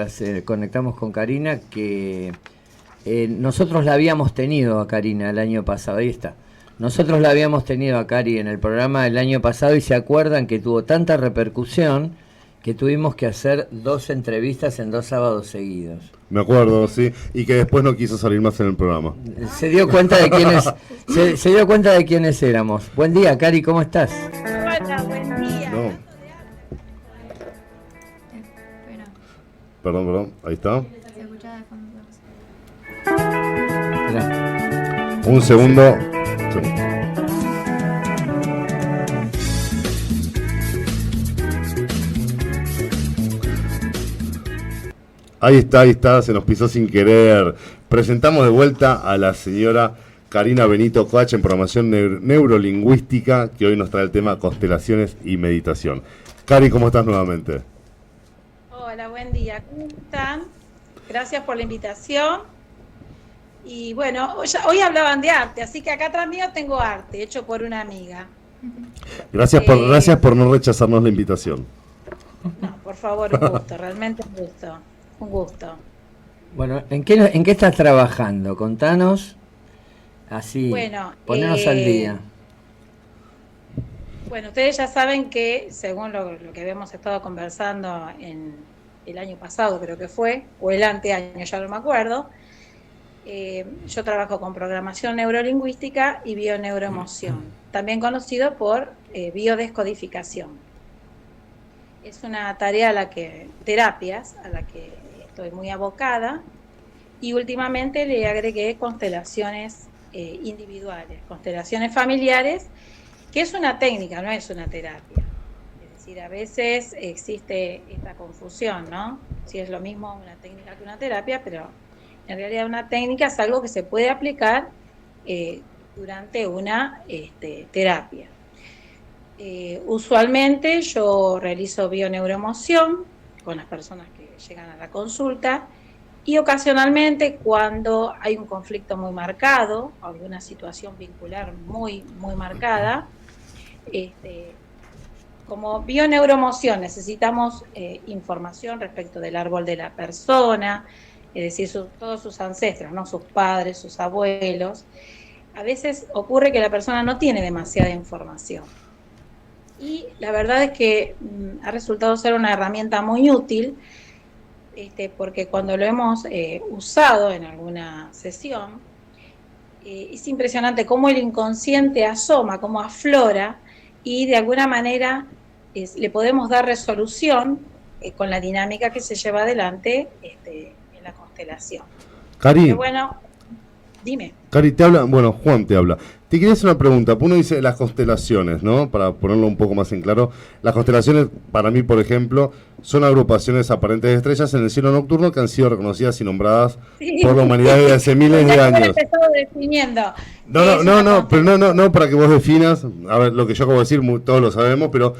mientras conectamos con Karina, que nosotros la habíamos tenido a Karina el año pasado. Ahí está. Nosotros la habíamos tenido a Cari en el programa el año pasado y se acuerdan que tuvo tanta repercusión que tuvimos que hacer 2 entrevistas en 2 sábados seguidos. Me acuerdo, sí, y que después no quiso salir más en el programa. Se dio cuenta de quiénes se dio cuenta de quiénes éramos. Buen día, Cari, ¿cómo estás? Hola, buen día. No. Perdón, ahí está. Se escucha de fondo. Esperá. Un segundo. Ahí está, se nos pisó sin querer. Presentamos de vuelta a la señora Karina Benito Coach en programación neurolingüística, que hoy nos trae el tema constelaciones y meditación. Cari, ¿cómo estás nuevamente? Hola, buen día. ¿Cómo están? Gracias por la invitación. Y bueno, hoy hablaban de arte, así que acá atrás mío tengo arte, hecho por una amiga. Gracias por no rechazarnos la invitación. No, por favor, un gusto, realmente un gusto. Un gusto. Bueno, ¿en qué estás trabajando? Contanos, así, Bueno, ponernos al día. Bueno, ustedes ya saben que, según lo que habíamos estado conversando en el año pasado, creo que fue, o el anteaño, ya no me acuerdo, yo trabajo con programación neurolingüística y bioneuroemoción, también conocido por biodescodificación. Es una tarea terapias a la que estoy muy abocada, y últimamente le agregué constelaciones individuales, constelaciones familiares, que es una técnica, no es una terapia. Es decir, a veces existe esta confusión, ¿no? Si es lo mismo una técnica que una terapia, pero en realidad una técnica es algo que se puede aplicar durante una terapia. Usualmente yo realizo bioneuroemoción con las personas que llegan a la consulta, y ocasionalmente cuando hay un conflicto muy marcado, alguna situación vincular muy marcada, como bioneuroemoción necesitamos información respecto del árbol de la persona, es decir, todos sus ancestros, ¿no? Sus padres, sus abuelos. A veces ocurre que la persona no tiene demasiada información. Y la verdad es que ha resultado ser una herramienta muy útil, porque cuando lo hemos usado en alguna sesión, es impresionante cómo el inconsciente asoma, cómo aflora, y de alguna manera le podemos dar resolución con la dinámica que se lleva adelante en la constelación. Cari, pero bueno, dime. Cari, Juan te habla. Te quería hacer una pregunta. Uno dice las constelaciones, ¿no? Para ponerlo un poco más en claro. Las constelaciones, para mí, por ejemplo, son agrupaciones aparentes de estrellas en el cielo nocturno que han sido reconocidas y nombradas por la humanidad desde hace miles de años. Empezado definiendo. No, para que vos definas, a ver, lo que yo acabo de decir, todos lo sabemos, pero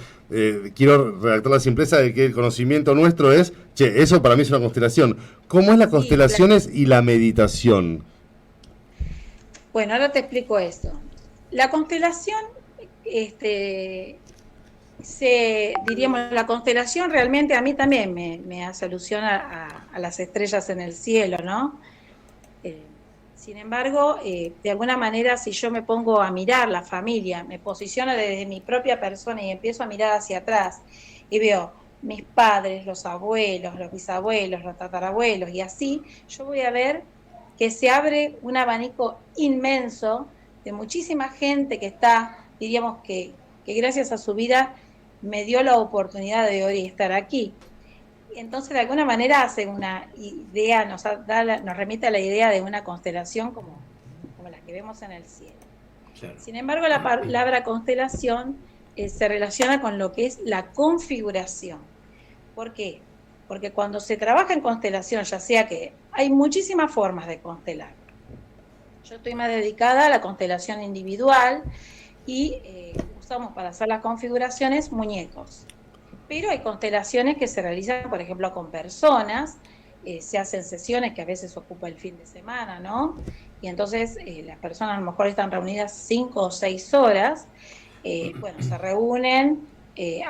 quiero redactar la simpleza de que el conocimiento nuestro es, eso para mí es una constelación. ¿Cómo es las constelaciones y la meditación? Bueno, ahora te explico esto. La constelación, la constelación realmente a mí también me hace alusión a las estrellas en el cielo, ¿no? Sin embargo, de alguna manera, si yo me pongo a mirar la familia, me posiciono desde mi propia persona y empiezo a mirar hacia atrás y veo mis padres, los abuelos, los bisabuelos, los tatarabuelos y así, yo voy a ver que se abre un abanico inmenso de muchísima gente que está, diríamos que gracias a su vida me dio la oportunidad de hoy estar aquí. Entonces, de alguna manera hace una idea, nos remite a la idea de una constelación como la que vemos en el cielo. Claro. Sin embargo, la palabra constelación se relaciona con lo que es la configuración. ¿Por qué? Porque cuando se trabaja en constelación, ya sea que hay muchísimas formas de constelar. Yo estoy más dedicada a la constelación individual y usamos para hacer las configuraciones muñecos. Pero hay constelaciones que se realizan, por ejemplo, con personas, se hacen sesiones que a veces ocupa el fin de semana, ¿no? Y entonces las personas a lo mejor están reunidas 5 o 6 horas, se reúnen,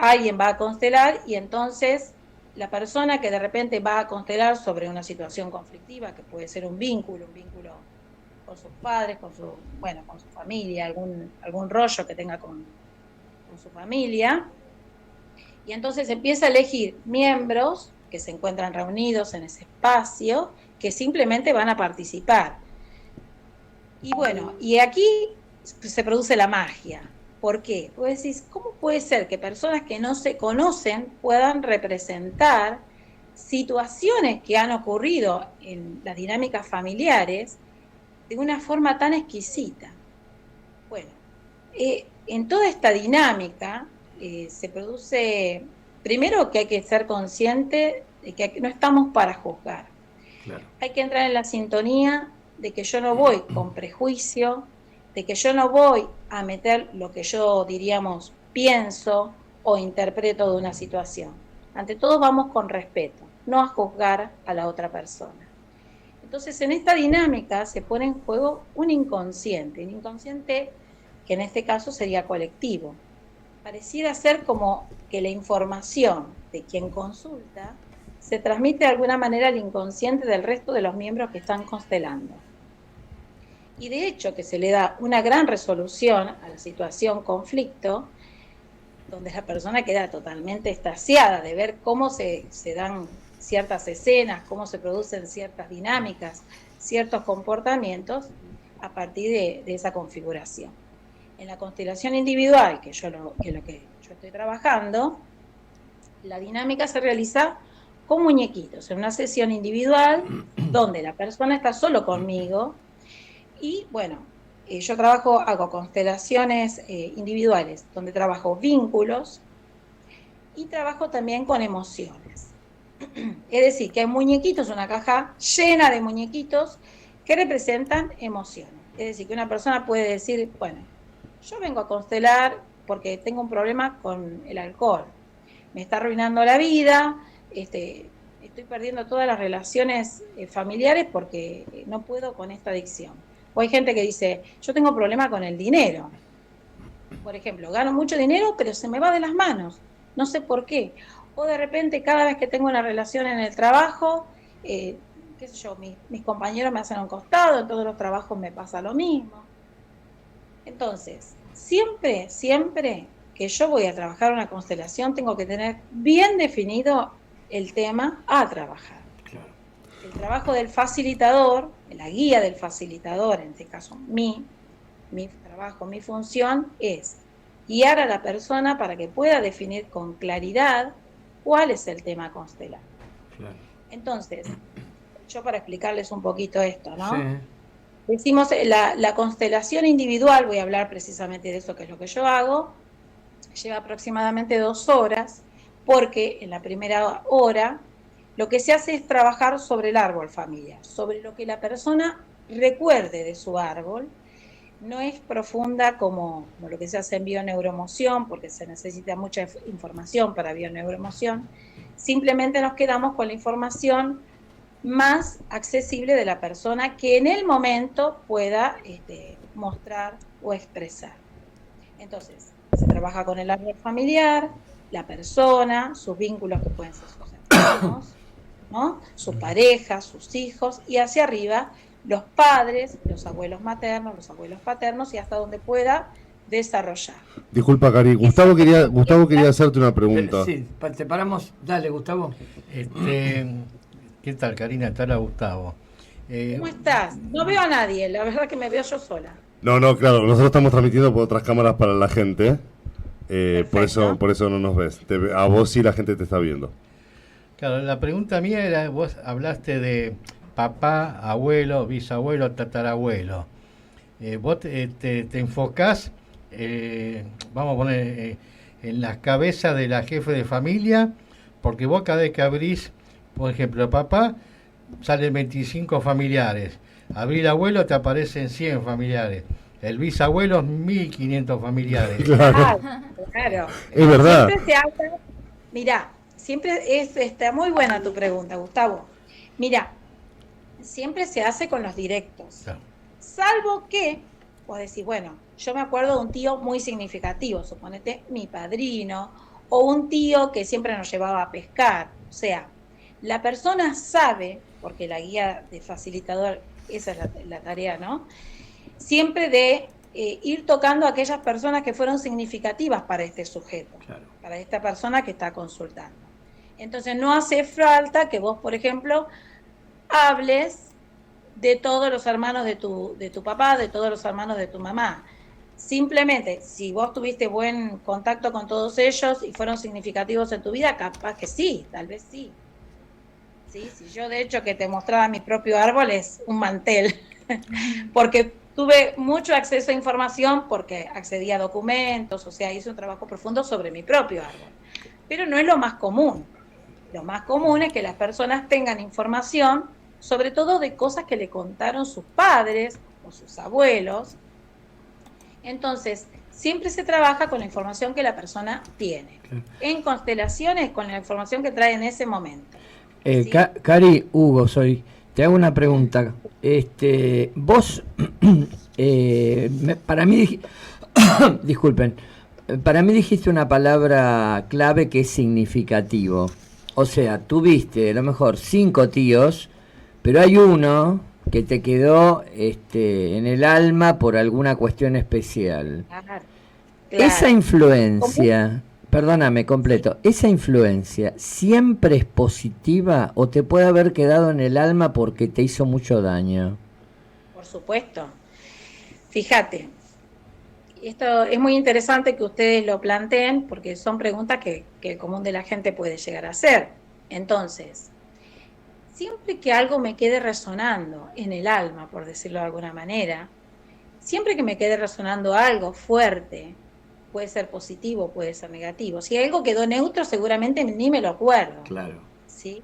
alguien va a constelar y entonces la persona que de repente va a constelar sobre una situación conflictiva, que puede ser un vínculo con sus padres, con su familia, algún rollo que tenga con su familia, y entonces empieza a elegir miembros que se encuentran reunidos en ese espacio, que simplemente van a participar. Y bueno, y aquí se produce la magia. ¿Por qué? Vos decís, ¿cómo puede ser que personas que no se conocen puedan representar situaciones que han ocurrido en las dinámicas familiares de una forma tan exquisita? Bueno, en toda esta dinámica se produce, primero que hay que ser consciente de que no estamos para juzgar. Claro. Hay que entrar en la sintonía de que yo no voy con prejuicio, de que yo no voy a meter lo que yo, diríamos, pienso o interpreto de una situación. Ante todo vamos con respeto, no a juzgar a la otra persona. Entonces, en esta dinámica se pone en juego un inconsciente que en este caso sería colectivo. Pareciera ser como que la información de quien consulta se transmite de alguna manera al inconsciente del resto de los miembros que están constelando. Y de hecho que se le da una gran resolución a la situación conflicto, donde la persona queda totalmente extasiada de ver cómo se dan ciertas escenas, cómo se producen ciertas dinámicas, ciertos comportamientos a partir de esa configuración. En la constelación individual, que es lo que yo estoy trabajando, la dinámica se realiza con muñequitos, en una sesión individual donde la persona está solo conmigo. Y bueno, yo hago constelaciones individuales, donde trabajo vínculos y trabajo también con emociones. Es decir, que hay muñequitos, una caja llena de muñequitos que representan emociones. Es decir, que una persona puede decir, bueno, yo vengo a constelar porque tengo un problema con el alcohol. Me está arruinando la vida, estoy perdiendo todas las relaciones familiares porque no puedo con esta adicción. O hay gente que dice, yo tengo problema con el dinero. Por ejemplo, gano mucho dinero, pero se me va de las manos. No sé por qué. O de repente, cada vez que tengo una relación en el trabajo, qué sé yo, mis compañeros me hacen un costado, en todos los trabajos me pasa lo mismo. Entonces, siempre que yo voy a trabajar una constelación, tengo que tener bien definido el tema a trabajar. Claro. El trabajo del facilitador, la guía del facilitador, en este caso mi trabajo, mi función es guiar a la persona para que pueda definir con claridad cuál es el tema a constelar. Claro. Entonces, yo para explicarles un poquito esto, ¿no? Sí. Decimos, la constelación individual, voy a hablar precisamente de eso, que es lo que yo hago, lleva aproximadamente 2 horas, porque en la primera hora lo que se hace es trabajar sobre el árbol familiar, sobre lo que la persona recuerde de su árbol. No es profunda como lo que se hace en bioneuroemoción, porque se necesita mucha información para bioneuroemoción. Simplemente nos quedamos con la información más accesible de la persona que en el momento pueda mostrar o expresar. Entonces, se trabaja con el árbol familiar, la persona, sus vínculos que pueden ser sus hermanos, ¿no? Su pareja, sus hijos, y hacia arriba los padres, los abuelos maternos, los abuelos paternos, y hasta donde pueda desarrollar. Disculpa, Cari, Gustavo quería hacerte una pregunta. Sí, te paramos. Dale, Gustavo. ¿Qué tal, Karina? Te habla Gustavo. ¿Cómo estás? No veo a nadie, la verdad que me veo yo sola. No, claro, nosotros estamos transmitiendo por otras cámaras para la gente, por eso no nos ves. A vos sí la gente te está viendo. Claro, la pregunta mía era, vos hablaste de papá, abuelo, bisabuelo, tatarabuelo. Vos te enfocás, vamos a poner, en las cabezas de la jefe de familia, porque vos cada vez que abrís, por ejemplo, papá, salen 25 familiares. Abril abuelo, te aparecen 100 familiares. El bisabuelo, 1500 familiares. Claro. Es verdad. Siempre se habla, mirá, está muy buena tu pregunta, Gustavo. Mirá, siempre se hace con los directos. Claro. Salvo que, vos decís, bueno, yo me acuerdo de un tío muy significativo, suponete mi padrino, o un tío que siempre nos llevaba a pescar. sea, la persona sabe, porque la guía de facilitador, esa es la tarea, ¿no? Siempre de ir tocando a aquellas personas que fueron significativas para este sujeto, claro, para esta persona que está consultando. Entonces no hace falta que vos, por ejemplo, hables de todos los hermanos de tu papá, de todos los hermanos de tu mamá. Simplemente, si vos tuviste buen contacto con todos ellos y fueron significativos en tu vida, capaz que sí, tal vez sí. Sí, si yo de hecho que te mostraba mi propio árbol es un mantel, porque tuve mucho acceso a información, porque accedí a documentos, o sea, hice un trabajo profundo sobre mi propio árbol. Pero no es lo más común. Lo más común es que las personas tengan información, sobre todo de cosas que le contaron sus padres o sus abuelos. Entonces, siempre se trabaja con la información que la persona tiene. En constelaciones, con la información que trae en ese momento. ¿Sí? Cari, Hugo, te hago una pregunta. Vos, para mí, disculpen, para mí dijiste una palabra clave que es significativo. O sea, tuviste a lo mejor 5 tíos, pero hay uno que te quedó en el alma por alguna cuestión especial. Claro. Esa influencia, perdóname, completo, ¿esa influencia siempre es positiva o te puede haber quedado en el alma porque te hizo mucho daño? Por supuesto. Fíjate, esto es muy interesante que ustedes lo planteen porque son preguntas que el común de la gente puede llegar a hacer. Entonces, siempre que algo me quede resonando en el alma, por decirlo de alguna manera, siempre que me quede resonando algo fuerte, puede ser positivo, puede ser negativo. Si algo quedó neutro, seguramente ni me lo acuerdo. Claro. ¿Sí?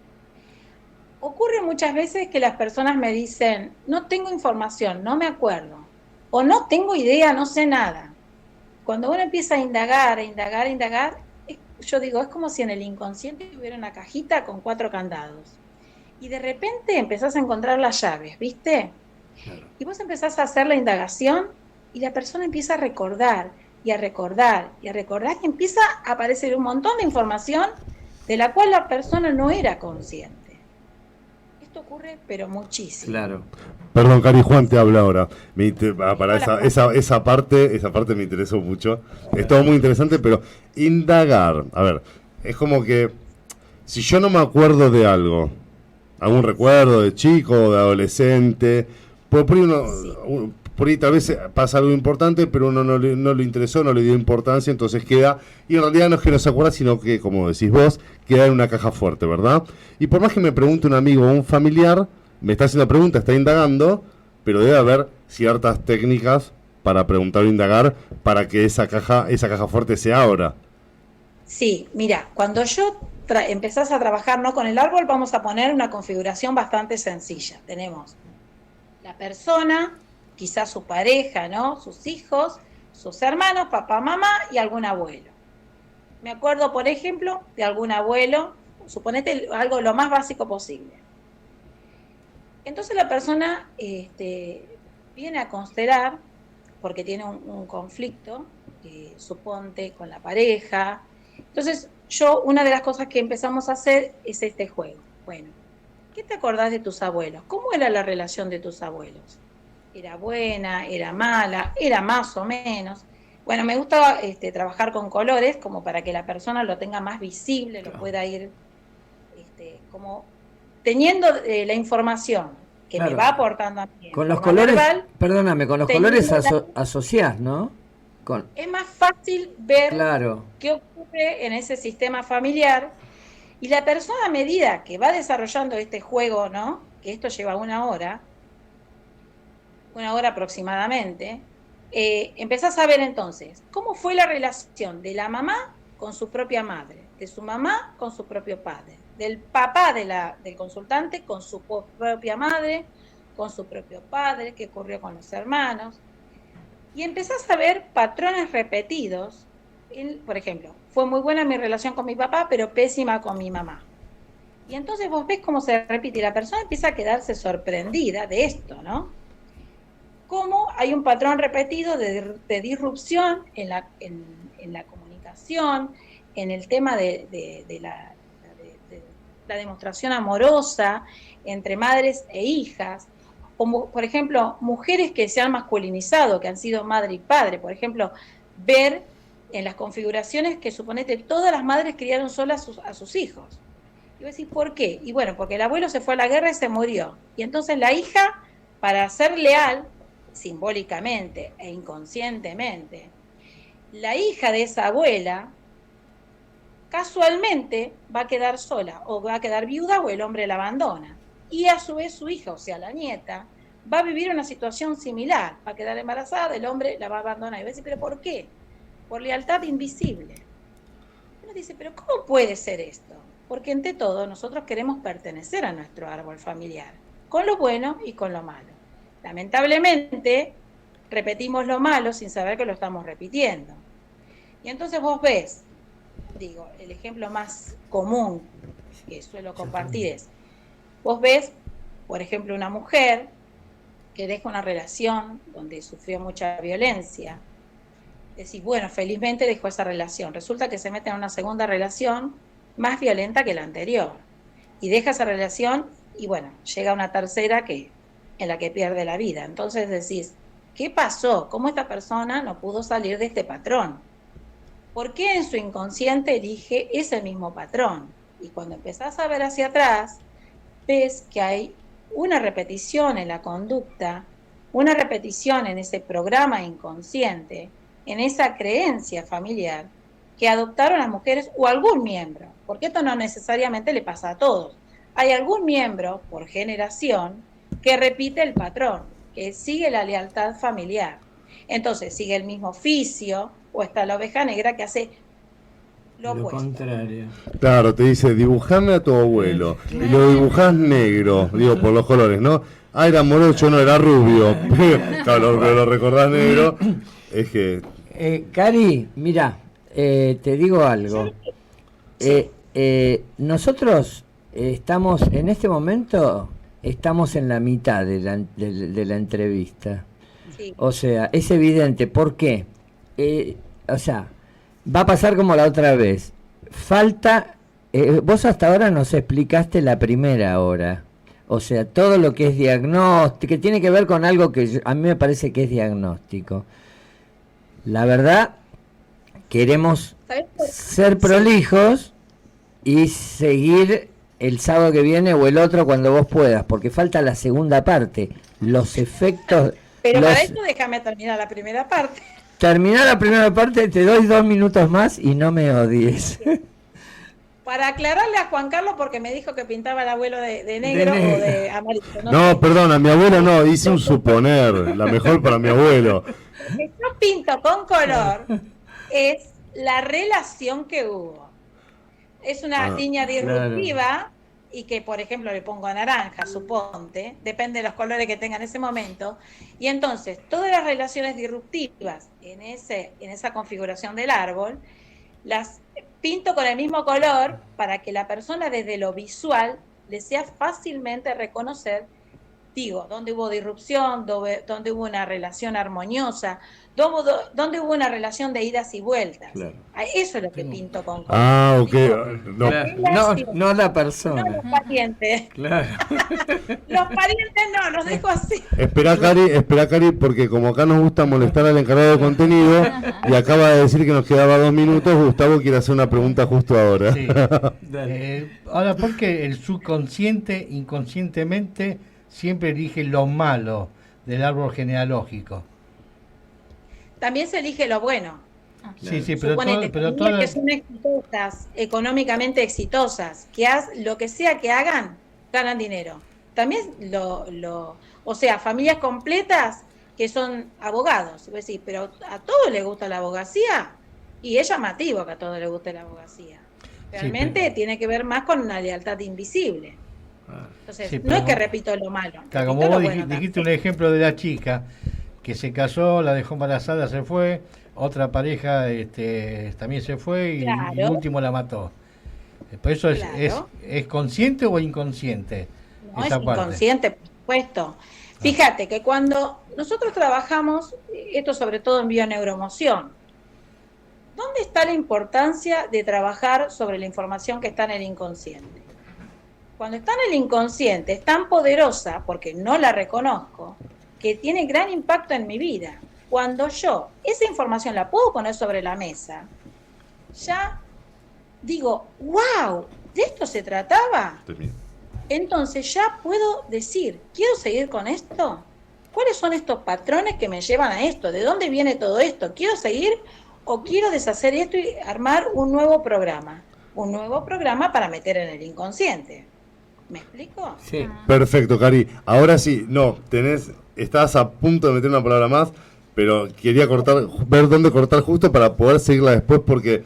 Ocurre muchas veces que las personas me dicen, no tengo información, no me acuerdo, o no tengo idea, no sé nada. Cuando uno empieza a indagar, yo digo, es como si en el inconsciente hubiera una cajita con 4 candados. Y de repente empezás a encontrar las llaves, ¿viste? Claro. Y vos empezás a hacer la indagación y la persona empieza a recordar, y a recordar, y a recordar, y empieza a aparecer un montón de información de la cual la persona no era consciente. Esto ocurre, pero muchísimo. Claro. Perdón, Cari, Juan te habla ahora. Para esa parte me interesó mucho. Es todo muy interesante, pero indagar, a ver, es como que si yo no me acuerdo de algo, algún recuerdo de chico, de adolescente, por ahí tal vez pasa algo importante, pero uno no le interesó, no le dio importancia, entonces queda, y en realidad no es que no se acuerda, sino que, como decís vos, queda en una caja fuerte, ¿verdad? Y por más que me pregunte un amigo o un familiar, me está haciendo preguntas, está indagando, pero debe haber ciertas técnicas para preguntar o indagar para que esa caja fuerte se abra. Sí, mira, cuando empezás a trabajar no con el árbol, vamos a poner una configuración bastante sencilla. Tenemos la persona, quizás su pareja, ¿no? Sus hijos, sus hermanos, papá, mamá y algún abuelo. Me acuerdo, por ejemplo, de algún abuelo, suponete algo lo más básico posible. Entonces la persona viene a constelar porque tiene un conflicto, suponte, con la pareja. Entonces una de las cosas que empezamos a hacer es este juego. Bueno, ¿qué te acordás de tus abuelos? ¿Cómo era la relación de tus abuelos? ¿Era buena? ¿Era mala? ¿Era más o menos? Bueno, me gusta trabajar con colores como para que la persona lo tenga más visible, lo pueda ir como teniendo la información que me va aportando a mí. Con los colores, perdóname, con los colores asociás, ¿no? Es más fácil ver qué ocurre en ese sistema familiar y la persona, a medida que va desarrollando este juego, ¿no? Que esto lleva 1 hora aproximadamente, empezás a ver entonces cómo fue la relación de la mamá con su propia madre, de su mamá con su propio padre, del papá del consultante con su propia madre, con su propio padre, qué ocurrió con los hermanos, y empezás a ver patrones repetidos. Por ejemplo, fue muy buena mi relación con mi papá, pero pésima con mi mamá. Y entonces vos ves cómo se repite y la persona empieza a quedarse sorprendida de esto, ¿no? Cómo hay un patrón repetido de disrupción en la comunicación, en el tema de la demostración amorosa entre madres e hijas, como por ejemplo mujeres que se han masculinizado, que han sido madre y padre, por ejemplo, ver en las configuraciones que suponete todas las madres criaron solas a sus hijos. Y vos decís, ¿por qué? Y bueno, porque el abuelo se fue a la guerra y se murió. Y entonces la hija, para ser leal, simbólicamente e inconscientemente, la hija de esa abuela casualmente va a quedar sola o va a quedar viuda o el hombre la abandona. Y a su vez su hija, o sea, la nieta, va a vivir una situación similar, va a quedar embarazada, el hombre la va a abandonar. Y va a decir, ¿pero por qué? Por lealtad invisible. Uno dice, ¿pero cómo puede ser esto? Porque entre todo nosotros queremos pertenecer a nuestro árbol familiar, con lo bueno y con lo malo. Lamentablemente, repetimos lo malo sin saber que lo estamos repitiendo. Y entonces vos ves, digo, el ejemplo más común que suelo compartir es, vos ves, por ejemplo, una mujer que deja una relación donde sufrió mucha violencia. Decís, bueno, felizmente dejó esa relación. Resulta que se mete en una segunda relación más violenta que la anterior. Y deja esa relación y bueno, llega una tercera en la que pierde la vida. Entonces decís, ¿qué pasó? ¿Cómo esta persona no pudo salir de este patrón? ¿Por qué en su inconsciente elige ese mismo patrón? Y cuando empezás a ver hacia atrás, ves que hay una repetición en la conducta, una repetición en ese programa inconsciente, en esa creencia familiar que adoptaron las mujeres o algún miembro, porque esto no necesariamente le pasa a todos. Hay algún miembro por generación que repite el patrón, que sigue la lealtad familiar. Entonces sigue el mismo oficio, o está la oveja negra que hace lo contrario. Claro, te dice, dibujame a tu abuelo, y lo dibujás negro, digo, por los colores, ¿no? Ah, era morocho, no, era rubio. Claro, lo recordás negro, es que... Cari, mira, te digo algo. Nosotros estamos, en este momento, estamos en la mitad de la entrevista. Sí. O sea, es evidente. ¿Por qué? O sea, va a pasar como la otra vez. Falta... vos hasta ahora nos explicaste la primera hora. O sea, todo lo que es diagnóstico, que tiene que ver con algo que a mí me parece que es diagnóstico. La verdad, queremos ser prolijos y seguir el sábado que viene o el otro cuando vos puedas, porque falta la segunda parte, los efectos... Pero para esto déjame terminar la primera parte. Terminar la primera parte, te doy 2 minutos más y no me odies. Para aclararle a Juan Carlos, porque me dijo que pintaba al abuelo de negro o de amarillo. No, perdona, mi abuelo no, hice un suponer, la mejor para mi abuelo. Lo que yo pinto con color es la relación que hubo. Es una línea disruptiva, claro. Y que, por ejemplo, le pongo naranja, suponte, depende de los colores que tenga en ese momento, y entonces todas las relaciones disruptivas en esa configuración del árbol, las pinto con el mismo color para que la persona desde lo visual le sea fácilmente reconocer, digo, dónde hubo disrupción, dónde hubo una relación armoniosa, dónde hubo una relación de idas y vueltas. Claro. Eso es lo que pinto con color. Ah, ok. No la persona. No los parientes. Claro. Los parientes no, los dejo así. Espera, Cari, porque como acá nos gusta molestar al encargado de contenido y acaba de decir que nos quedaba 2 minutos, Gustavo quiere hacer una pregunta justo ahora. Sí. Ahora, ¿por qué el subconsciente, inconscientemente, siempre elige lo malo del árbol genealógico? También se elige lo bueno. Sí, sí, pero todas que son exitosas, económicamente exitosas, que lo que sea que hagan, ganan dinero. También o sea, familias completas que son abogados, es decir, pero a todos les gusta la abogacía y es llamativo que a todos les guste la abogacía. Realmente sí, tiene que ver más con una lealtad invisible. Entonces, sí, no es que repito lo malo. Claro, como vos dijiste un ejemplo de la chica que se casó, la dejó embarazada, se fue, otra pareja también se fue y, claro, y último la mató. Por eso claro, ¿es consciente o inconsciente? No, esa es parte? Inconsciente, por supuesto. Fíjate que cuando nosotros trabajamos, esto sobre todo en bioneuromoción, ¿dónde está la importancia de trabajar sobre la información que está en el inconsciente? cuando está en el inconsciente, es tan poderosa, porque no la reconozco, que tiene gran impacto en mi vida. Cuando yo esa información la puedo poner sobre la mesa, ya digo, wow, ¿de esto se trataba? Entonces ya puedo decir, ¿quiero seguir con esto? ¿Cuáles son estos patrones que me llevan a esto? ¿De dónde viene todo esto? ¿Quiero seguir o quiero deshacer esto y armar un nuevo programa? Un nuevo programa para meter en el inconsciente. ¿Me explico? Sí. Perfecto, Cari. Ahora sí, no, estás a punto de meter una palabra más, pero quería ver dónde cortar justo para poder seguirla después porque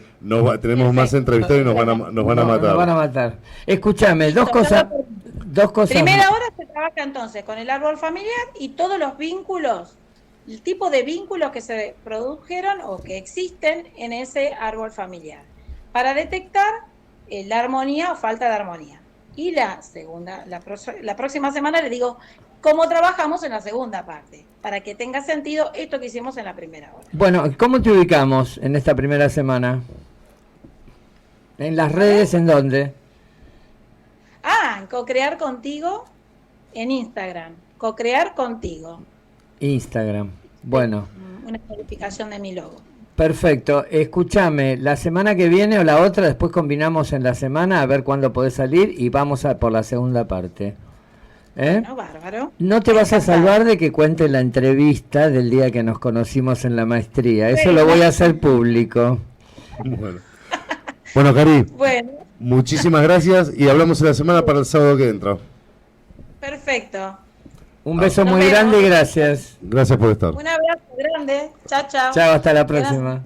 tenemos más entrevistados y nos van a matar. Nos van a matar. Escúchame, dos cosas. Primera hora se trabaja entonces con el árbol familiar y todos los vínculos, el tipo de vínculos que se produjeron o que existen en ese árbol familiar, para detectar la armonía o falta de armonía. Y la próxima semana le digo cómo trabajamos en la segunda parte, para que tenga sentido esto que hicimos en la primera hora. Bueno, ¿cómo te ubicamos en esta primera semana? ¿En las redes en dónde? En Co-Crear Contigo en Instagram. Co-Crear Contigo. Instagram. Bueno. Una modificación de mi logo. Perfecto. Escúchame, la semana que viene o la otra, después combinamos en la semana a ver cuándo podés salir y vamos por la segunda parte. Bueno, bárbaro. No te vas a salvar de que cuente la entrevista del día que nos conocimos en la maestría. Eso lo voy a hacer público. Bueno, Cari. Bueno. Muchísimas gracias y hablamos en la semana para el sábado que entra. Perfecto. Un beso muy grande y gracias. Gracias por estar. Un abrazo grande. Chao, chao. Chao, hasta la próxima.